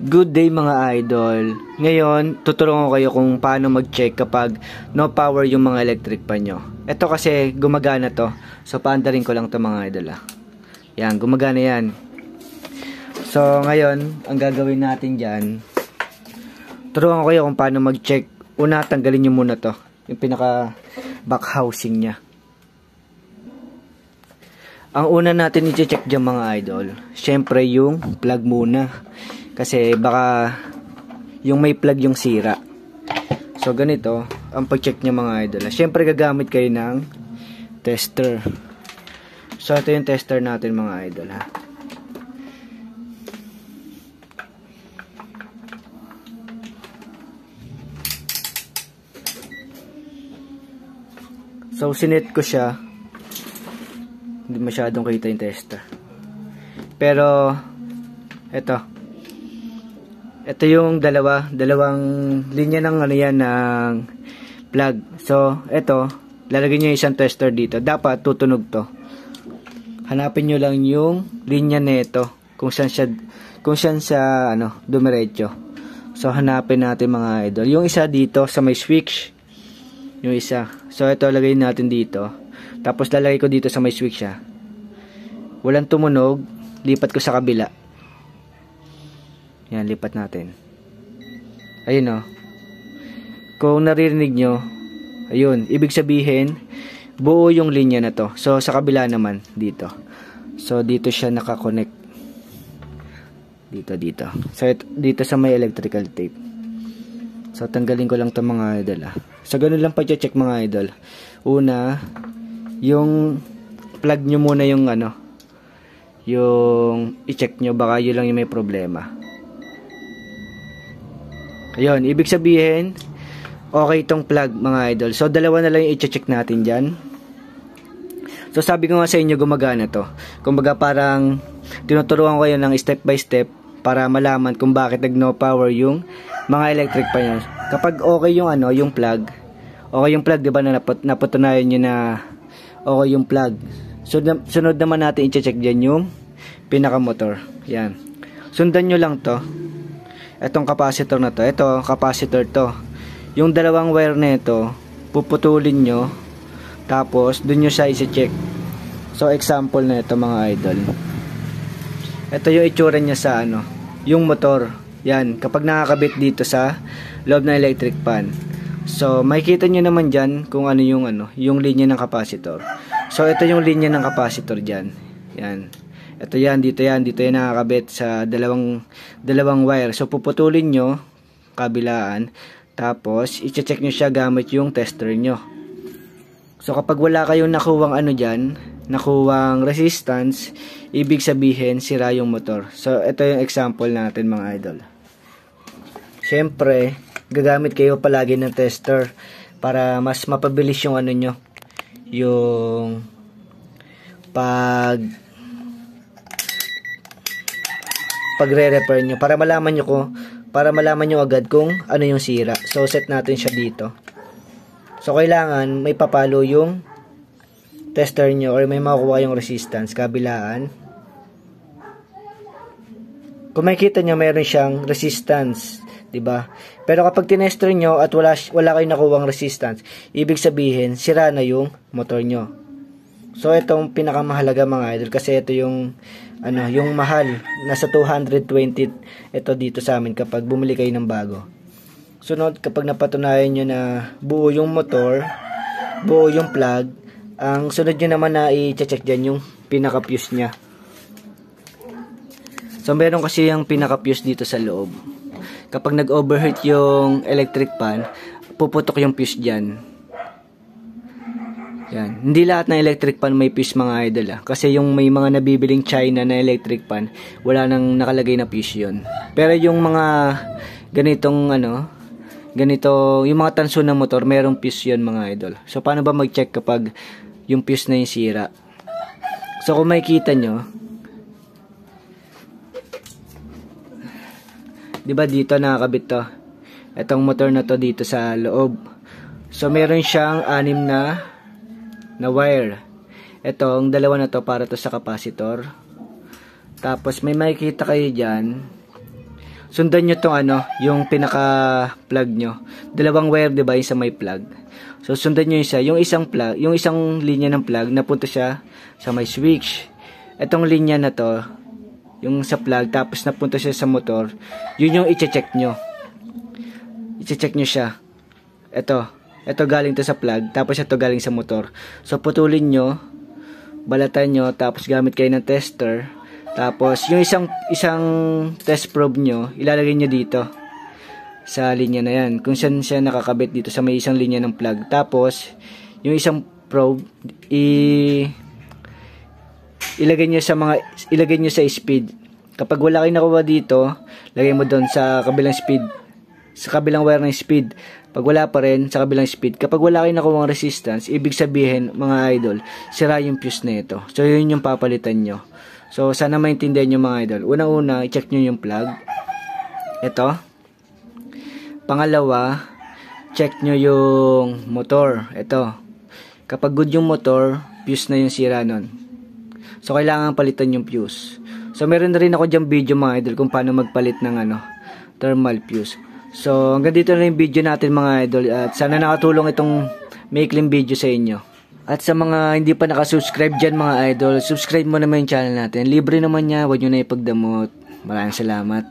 Good day mga idol. Ngayon, tuturuan ko kayo kung paano mag-check kapag no power yung mga electric pan nyo. Ito kasi gumagana to. So paandarin ko lang to mga idol Yan, gumagana yan. So ngayon, ang gagawin natin dyan, turuan ko kayo kung paano mag-check. Una, tanggalin nyo muna to. Yung pinaka back housing nya. Ang una natin i-check dyan mga idol, syempre yung plug muna. Kasi baka yung may plug yung sira. So ganito ang pag-check niya mga idol. Syempre gagamit kayo ng tester. So ito yung tester natin mga idol So sinet ko siya. Hindi masyadong kita yung tester. Pero ito yung dalawang linya ng ano yan ng plug. So ito, lalagyan niyo isang tester dito. Dapat tutunog to. Hanapin niyo lang yung linya nito kung saan siya dumiretso. So hanapin natin mga idol. Yung isa dito sa may switch. Yung isa. So ito lagay natin dito. Tapos lalagay ko dito sa may switch Walang tumunog, lipat ko sa kabila. Yan, lipat natin. Ayun Kung naririnig nyo, ayun, ibig sabihin, buo yung linya na to. So, sa kabila naman, dito. So, dito siya nakakonect. Dito. So, dito sa may electrical tape. So, tanggalin ko lang to mga idol So, ganun lang pa-check mga idol. Una, yung plug nyo muna yung yung i-check nyo, baka yun lang yung may problema. Ayun, ibig sabihin, okay itong plug mga idol. So, dalawa na lang yung i-check natin dyan. So, sabi ko nga sa inyo, gumagana to. Kumbaga parang tinuturuan ko kayo ng step by step para malaman kung bakit nag-no power yung mga electric pan nyo. Kapag okay yung yung plug, okay yung plug, diba na napatunayan nyo na okay yung plug. So, sunod naman natin i-check dyan yung pinaka-motor. Yan. Sundan nyo lang to. Etong capacitor na to. Ito, capacitor to. Yung dalawang wire na ito, puputulin nyo. Tapos, dun nyo siya isi-check. So, example na ito mga idol. Ito yung itsura niya sa yung motor. Yan. Kapag nakakabit dito sa loob ng electric pan. So, makikita nyo naman dyan kung ano yung linya ng capacitor. So, ito yung linya ng capacitor dyan. Yan. Ito yan, dito yan nakakabit sa dalawang wire. So, puputulin nyo, kabilaan, tapos, i-check nyo siya gamit yung tester nyo. So, kapag wala kayong nakuwang nakuwang resistance, ibig sabihin, sira yung motor. So, ito yung example natin mga idol. Siyempre, gagamit kayo palagi ng tester para mas mapabilis yung nyo, yung pagre-repair nyo para malaman nyo agad kung ano yung sira. So set natin siya dito. So kailangan may papalo yung tester nyo or may makukuha yung resistance kabilaan. Kung makikita nyo mayroon siyang resistance, diba? Pero kapag tinester nyo at wala kayong nakuwang resistance, ibig sabihin sira na yung motor nyo. So itong pinakamahalaga mga idol kasi ito yung yung mahal, nasa 220 ito dito sa amin kapag bumili kayo ng bago. Sunod, kapag napatunayan nyo na buo yung motor, buo yung plug, ang sunod nyo naman na i-check dyan yung pinaka-fuse nya. So meron kasi yung pinaka-fuse dito sa loob. Kapag nag-overheat yung electric pan, puputok yung fuse dyan. Yan. Hindi lahat ng electric pan may fuse mga idol Kasi yung may mga nabibiling China na electric pan, wala nang nakalagay na fuse yun. Pero yung mga ganitong yung mga tanso ng motor, merong fuse yun mga idol. So paano ba mag-check kapag yung fuse na yung sira? So kung makikita nyo, diba dito nakakabit to? Itong motor na to dito sa loob. So meron siyang 6 na wire. Ito, ang dalawa na to para to sa capacitor. Tapos may makikita kayo dyan. sundan nyo tong yung pinaka-plug nyo. Dalawang wire, diba, yung sa may plug. So, sundan nyo yung isang plug, yung isang linya ng plug, napunta siya sa may switch. Itong linya na to, yung sa plug, tapos napunta siya sa motor, yun yung i-check nyo. I-check nyo siya. Ito galing to sa plug, tapos ito galing sa motor. So, putulin nyo, balatan nyo, tapos gamit kayo ng tester. Tapos, yung isang test probe nyo, ilalagay nyo dito sa linya na yan. Kung saan siya nakakabit dito sa may isang linya ng plug. Tapos, yung isang probe, ilagay nyo sa speed. Kapag wala kayong nakuha dito, lagay mo doon sa kabilang speed, sa kabilang wire ng speed. Pag wala pa rin, sa kabilang speed. Kapag wala kayong nakuha ng resistance, ibig sabihin, mga idol, sira yung fuse na ito. So, yun yung papalitan nyo. So, sana maintindihan nyo, mga idol. Una-una, i-check nyo yung plug. Ito. Pangalawa, check nyo yung motor. Ito. Kapag good yung motor, fuse na yung sira nun. So, kailangan palitan yung fuse. So, meron na rin ako dyan video, mga idol, kung paano magpalit ng thermal fuse. So, hanggang dito na yung video natin, mga idol. At sana nakatulong itong maikling video sa inyo. At sa mga hindi pa nakasubscribe dyan, mga idol, subscribe mo naman yung channel natin. Libre naman niya, huwag nyo na ipagdamot. Maraming salamat.